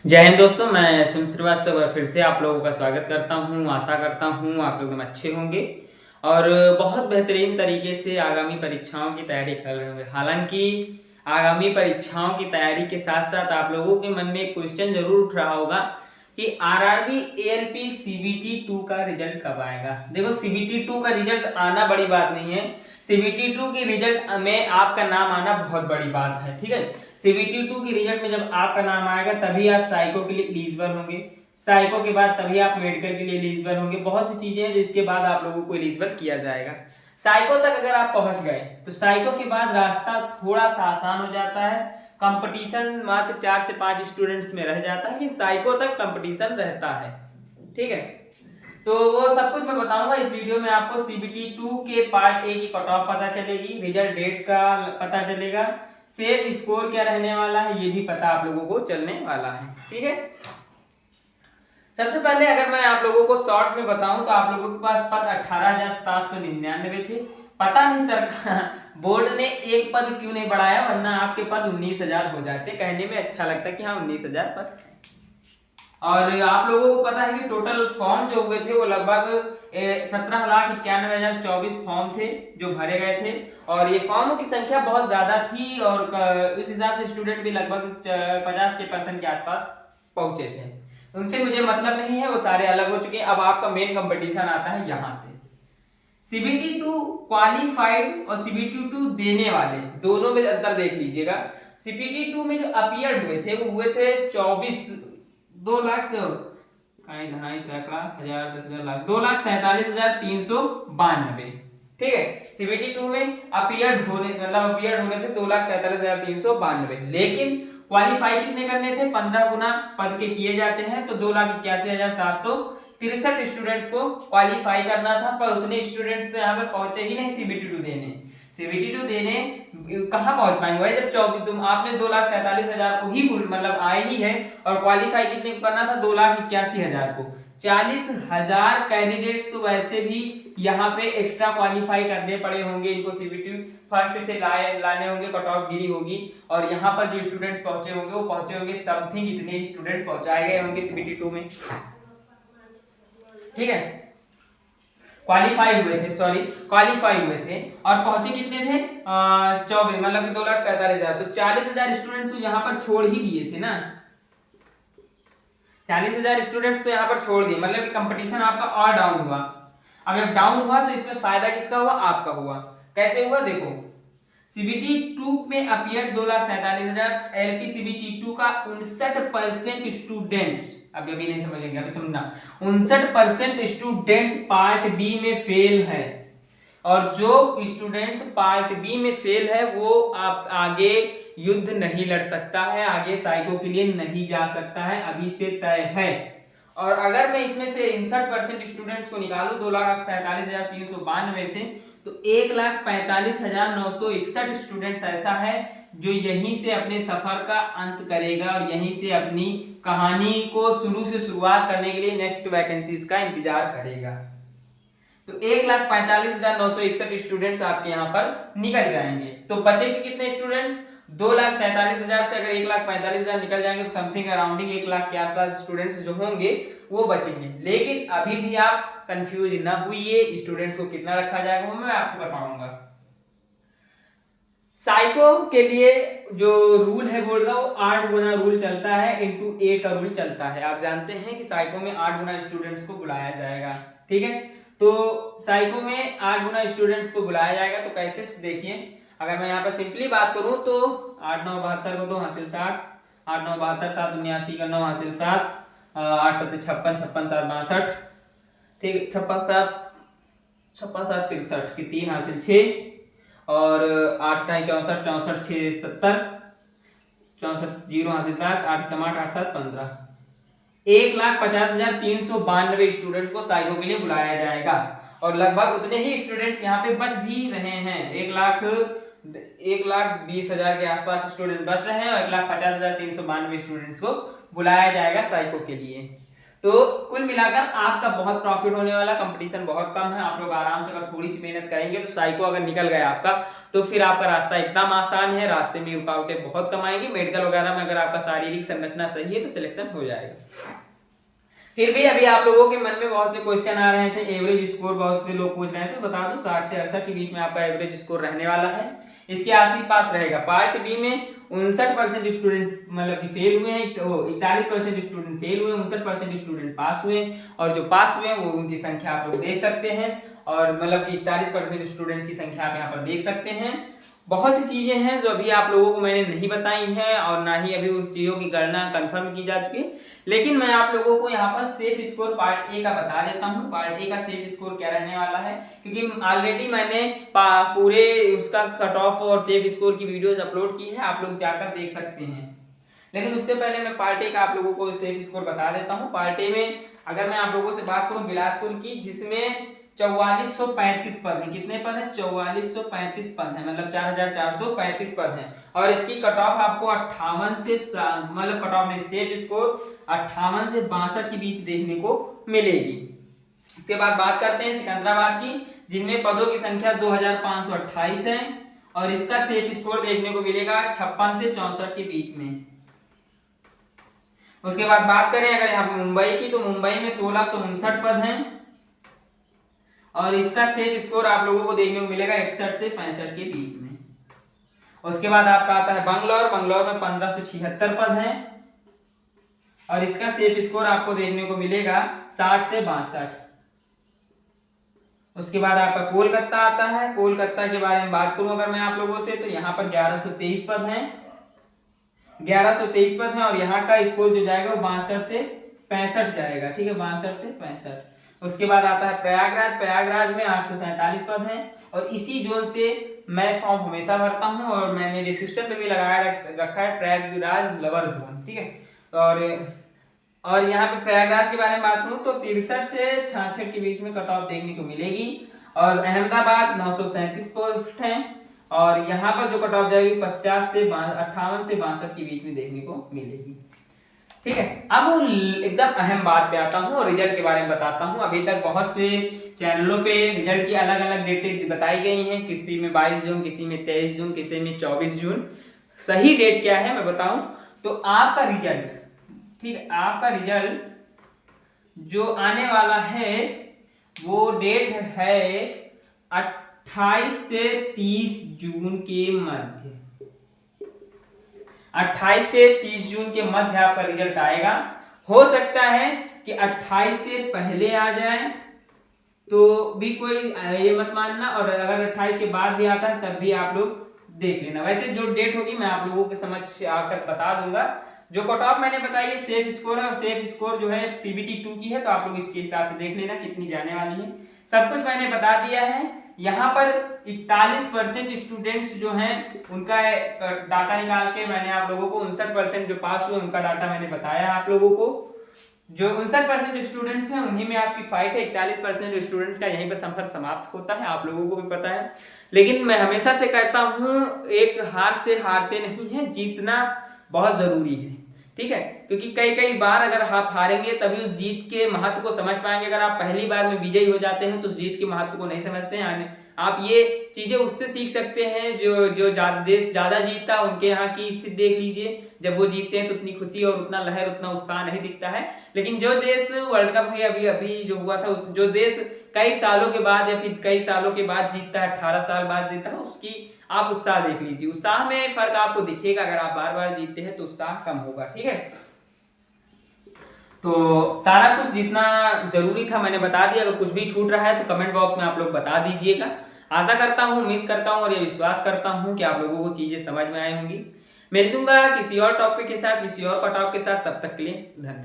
जय हिंद दोस्तों, मैं सुमित श्रीवास्तव फिर से आप लोगों का स्वागत करता हूं। आशा करता हूं आप लोग एकदम अच्छे होंगे और बहुत बेहतरीन तरीके से आगामी परीक्षाओं की तैयारी कर रहे होंगे। हालांकि आगामी परीक्षाओं की तैयारी के साथ साथ आप लोगों के मन में एक क्वेश्चन जरूर उठ रहा होगा कि आरआरबी एएलपी सीबीटी 2 का रिजल्ट कब आएगा। देखो, सीबीटी 2 का रिजल्ट आना बड़ी बात नहीं है। सीबीटी 2 के रिजल्ट में आपका नाम आना बहुत बड़ी बात है। ठीक है, सीबीटी 2 के रिजल्ट में जब आपका नाम आएगा तभी आप साइको के लिए एलिजिबल होंगे। साइको के बाद तभी आप मेडिकल के लिए एलिजिबल होंगे। बहुत सी चीजें हैं जिसके बाद आप लोगों को एलिजिबल किया जाएगा। साइको तक अगर आप पहुंच गए तो साइको के बाद रास्ता थोड़ा सा आसान हो जाता है। कंपटीशन मात्र 4 से 5 स्टूडेंट्स में रह जाता है, लेकिन साइको तक कंपटीशन रहता है। ठीक है, तो वो सब कुछ मैं बताऊंगा इस वीडियो में। आपको सीबीटी 2 के पार्ट ए की कट ऑफ पता चलेगी, रिजल्ट डेट का पता चलेगा, सेफ स्कोर क्या रहने वाला है ये भी पता आप लोगों को चलने वाला है। ठीक है, सबसे पहले अगर मैं आप लोगों को शॉर्ट में बताऊं तो आप लोगों के पास पद 18,799 थे। पता नहीं सरकार बोर्ड ने एक पद क्यों नहीं बढ़ाया, वरना आपके पद 19,000 हो जाते। कहने में अच्छा लगता है कि हाँ 19,000 पद है। और आप लोगों को पता है कि टोटल फॉर्म जो हुए थे वो लगभग 17,91,024 फॉर्म थे जो भरे गए थे। और ये फॉर्मों की संख्या बहुत ज्यादा थी और उस हिसाब से स्टूडेंट भी लगभग 50% के आसपास पहुंचे थे। उनसे मुझे मतलब नहीं है, वो सारे अलग हो चुके हैं। अब आपका मेन कंपटीशन आता है यहाँ से। सीबीटी 2 क्वालिफाइड और सीबीटी 2 देने वाले दोनों में अंतर देख लीजिएगा। सीबीटी 2 में जो अपीयर हुए थे वो हुए थे 24 2 लाख से ढाई सैकड़ा हजार 10,000 लाख 2,47,392। ठीक है, सीबीटी 2 में अपीयर होने थे 2,47,392, लेकिन क्वालिफाई कितने करने थे? 15 गुना पद के किए जाते हैं, तो 2,81,763 स्टूडेंट्स को क्वालिफाई करना था। पर उतने स्टूडेंट्स तो यहाँ पर पहुंचे ही नहीं सीबीटी 2 देने। सीबीटी 2 देने कहाँ पहुंच पाएंगे भाई, जब 24 तुम आपने 2,47,000 को ही मतलब आए ही है और क्वालिफाई कितने को करना था? 2,81,000 को। 40,000 कैंडिडेट्स तो वैसे भी यहाँ पे एक्स्ट्रा क्वालिफाई करने पड़े होंगे इनको। सीबीटी फर्स्ट से लाने होंगे, कट ऑफ गिरी होगी और यहाँ पर जो स्टूडेंट्स पहुंचे होंगे वो पहुंचे होंगे समथिंग इतने ही स्टूडेंट्स पहुंचाए गए होंगे सीबीटी 2 में। ठीक है, क्वालिफाई हुए थे और पहुंचे कितने थे? 24, मतलब 2,47,000। तो 40,000 स्टूडेंट्स तो यहाँ पर छोड़ ही दिए थे ना। 40,000 स्टूडेंट्स तो यहाँ पर छोड़ दिए, मतलब कि कंपटीशन आपका और डाउन हुआ। अगर डाउन हुआ तो इसमें फायदा किसका हुआ? आपका हुआ। कैसे हुआ देखो, सीबीटी 2 में अपियर 2,47,000, एलपी सीबीटी 2 का 59% स्टूडेंट्स, अभी नहीं समझेंगे, अभी समझना, 59% स्टूडेंट्स पार्ट बी में फेल है। और जो स्टूडेंट्स पार्ट बी में फेल है वो आप आगे युद्ध नहीं लड़ सकता है, आगे साइको के लिए नहीं जा सकता है, अभी से तय है। और अगर मैं इसमें से 59% स्टूडेंट्स को निकालू 2,47,392 से, तो 1,45,961 स्टूडेंट्स ऐसा है जो यहीं से अपने सफर का अंत करेगा और यहीं से अपनी कहानी को शुरू से शुरुआत करने के लिए नेक्स्ट वैकेंसीज का इंतजार करेगा। तो 1,45,961 स्टूडेंट्स आपके यहाँ पर निकल जाएंगे। तो बचेंगे कितने स्टूडेंट्स? 2,47,000 से अगर 1,45,000 निकल जाएंगे तो समथिंग अराउंडिंग 1 लाख के आसपास स्टूडेंट्स जो होंगे वो बचेंगे। लेकिन अभी भी आप कंफ्यूज ना हुइए, स्टूडेंट्स को कितना रखा जाएगा वो मैं आपको बताऊंगा। साइको के लिए जो रूल है बोर्ड का वो 8 गुना रूल चलता है, इंटू ए का रूल चलता है। आप जानते हैं कि साइको में 8 गुना स्टूडेंट्स को बुलाया जाएगा। ठीक है, तो साइको में 8 गुना स्टूडेंट्स को बुलाया जाएगा। तो कैसे, देखिए, अगर मैं यहाँ पर सिंपली बात करूं तो 8 9 72 को 2 हासिल 60, 8 9 72 7 79 का 9 हासिल 7, 8 7 56, 56 7 62, ठीक है, 56 7 63 की 3 हासिल 6 और 8 9 64, 64 6 70, 64 जीरो हासिल 7, 8 कम 8 8 7 15। 1,50,392 स्टूडेंट्स को साइको के लिए बुलाया जाएगा और लगभग उतने ही स्टूडेंट्स यहाँ पे बच भी रहे हैं। 1,20,000 के आसपास स्टूडेंट बच रहे हैं और 1,50,392 स्टूडेंट्स को बुलाया जाएगा साइको के लिए। तो कुल मिलाकर आपका बहुत प्रॉफिट होने वाला, कंपटीशन बहुत कम है। आप लोग आराम से अगर थोड़ी सी मेहनत करेंगे तो साइको अगर निकल गया आपका तो फिर आपका रास्ता एकदम आसान है। रास्ते में रुकावटें बहुत कम आएंगी। मेडिकल वगैरह में अगर आपका शारीरिक संरचना सही है तो सिलेक्शन हो जाएगा। फिर भी अभी आप लोगों के मन में बहुत से क्वेश्चन आ रहे थे, एवरेज स्कोर बहुत से लोग पूछ रहे थे, बता दूं 60 से 68 के बीच में आपका एवरेज स्कोर रहने वाला है। इसके आस पास रहेगा। पार्ट बी में 59% स्टूडेंट मतलब कि फेल हुए हैं, 41% स्टूडेंट फेल हुए, 59% स्टूडेंट पास हुए, और जो पास हुए वो उनकी संख्या आप लोग देख सकते हैं, और मतलब कि 41% स्टूडेंट्स की संख्या आप यहाँ पर देख सकते हैं। बहुत सी चीजें हैं जो अभी आप लोगों को मैंने नहीं बताई हैं, और ना ही अभी उस चीजों की गणना कंफर्म की जा चुकी है, लेकिन मैं आप लोगों को यहाँ पर सेफ स्कोर पार्ट ए का बता देता हूँ। पार्ट ए का सेफ स्कोर क्या रहने वाला है, क्योंकि ऑलरेडी मैंने पूरे उसका कट ऑफ और सेफ स्कोर की वीडियोस अपलोड की है, आप लोग जाकर देख सकते हैं। लेकिन उससे पहले मैं पार्ट ए का आप लोगों को सेफ स्कोर बता देता हूँ। पार्ट ए में अगर मैं आप लोगों से बात करूँ बिलासपुर की, जिसमें 4435 पद है। कितने पद है? 4435 पद है, मतलब 4435 पद है। और इसकी कट ऑफ आपको 58 से मतलब कट ऑफ में सेफ स्कोर 58 से 62 के बीच देखने को मिलेगी। उसके बाद बात करते हैं सिकंदराबाद की, जिनमें पदों की संख्या 2528 है, और इसका सेफ स्कोर देखने को मिलेगा 56 से 64 के बीच में। उसके बाद बात करें अगर यहाँ पे मुंबई की, तो मुंबई में 1659 पद हैं, और इसका सेफ स्कोर आप लोगों को देखने को मिलेगा 61 से 65 के बीच में। उसके बाद आपका आता है बंगलौर। बंगलौर में 1576 पद हैं, और इसका सेफ स्कोर आपको देखने को मिलेगा 60 से 62। उसके बाद आपका कोलकाता आता है। कोलकाता के बारे में बात करूं अगर मैं आप लोगों से, तो यहाँ पर 1123 पद हैं, 1123 पद हैं, और यहाँ का स्कोर जो जाएगा वो 62 से 65 जाएगा। ठीक है, 62 से 65। उसके बाद आता है प्रयागराज। प्रयागराज में 847 पद हैं, और इसी जोन से मैं फॉर्म हमेशा भरता हूं, और मैंने डिस्क्रिप्शन में भी लगाया रखा है प्रयागराज लवर जोन। ठीक है, और यहाँ पे प्रयागराज के बारे में बात करूं तो 63 से 66 के बीच में कट ऑफ देखने को मिलेगी। और अहमदाबाद 937 पोस्ट हैं, और यहाँ पर जो कट ऑफ जाएगी 58 से 62 के बीच में देखने को मिलेगी। ठीक है, अब एकदम अहम बात पे आता हूँ और रिजल्ट के बारे में बताता हूँ। अभी तक बहुत से चैनलों पे रिजल्ट की अलग अलग डेटें बताई गई हैं, किसी में 22 जून, किसी में 23 जून, किसी में 24 जून। सही डेट क्या है मैं बताऊं तो आपका रिजल्ट, ठीक है, आपका रिजल्ट जो आने वाला है वो डेट है 28 से 30 जून के मध्य। 28 से 30 जून के मध्य आपका रिजल्ट आएगा। हो सकता है कि 28 से पहले आ जाए तो भी कोई ये मत मानना, और अगर 28 के बाद भी आता है तब भी आप लोग देख लेना। वैसे जो डेट होगी मैं आप लोगों के समक्ष आकर बता दूंगा। जो कट ऑफ मैंने बताई है सेफ स्कोर है, और सेफ स्कोर जो है सीबीटी 2 की है, तो आप लोग इसके हिसाब से देख लेना कितनी जाने वाली है। सब कुछ मैंने बता दिया है। यहाँ पर 41% स्टूडेंट्स जो हैं उनका डाटा निकाल के मैंने आप लोगों को 59% जो पास हुए उनका डाटा मैंने बताया आप लोगों को। जो 59% स्टूडेंट्स हैं उन्हीं में आपकी फाइट है। 41% स्टूडेंट्स का यहीं पर सफर समाप्त होता है, आप लोगों को भी पता है। लेकिन मैं हमेशा से कहता हूँ एक हार से हारते नहीं है, जीतना बहुत जरूरी है। ठीक है, क्योंकि कई बार अगर आप हारेंगे तभी उस जीत के महत्व को समझ पाएंगे। अगर आप पहली बार में विजयी हो जाते हैं तो जीत के महत्व को नहीं समझते हैं। आप ये चीजें उससे सीख सकते हैं जो देश ज्यादा जीतता है उनके यहाँ की स्थिति देख लीजिए। जब वो जीतते हैं तो उतनी खुशी और उतना लहर, उतना उत्साह नहीं दिखता है। लेकिन जो देश वर्ल्ड कप है अभी जो हुआ था, जो देश कई सालों के बाद या फिर कई सालों के बाद जीतता है, 18 साल बाद जीतता है, उसकी आप उत्साह देख लीजिए। उत्साह में फर्क आपको दिखेगा। अगर आप बार बार जीतते हैं तो उत्साह कम होगा। ठीक है, तो सारा कुछ जितना जरूरी था मैंने बता दिया। अगर कुछ भी छूट रहा है तो कमेंट बॉक्स में आप लोग बता दीजिएगा। आशा करता हूँ, उम्मीद करता हूँ और ये विश्वास करता हूँ कि आप लोगों को चीजें समझ में आई होंगी। मिल दूंगा किसी और टॉपिक के साथ, किसी और कट ऑफ के साथ। तब तक के लिए धन्यवाद।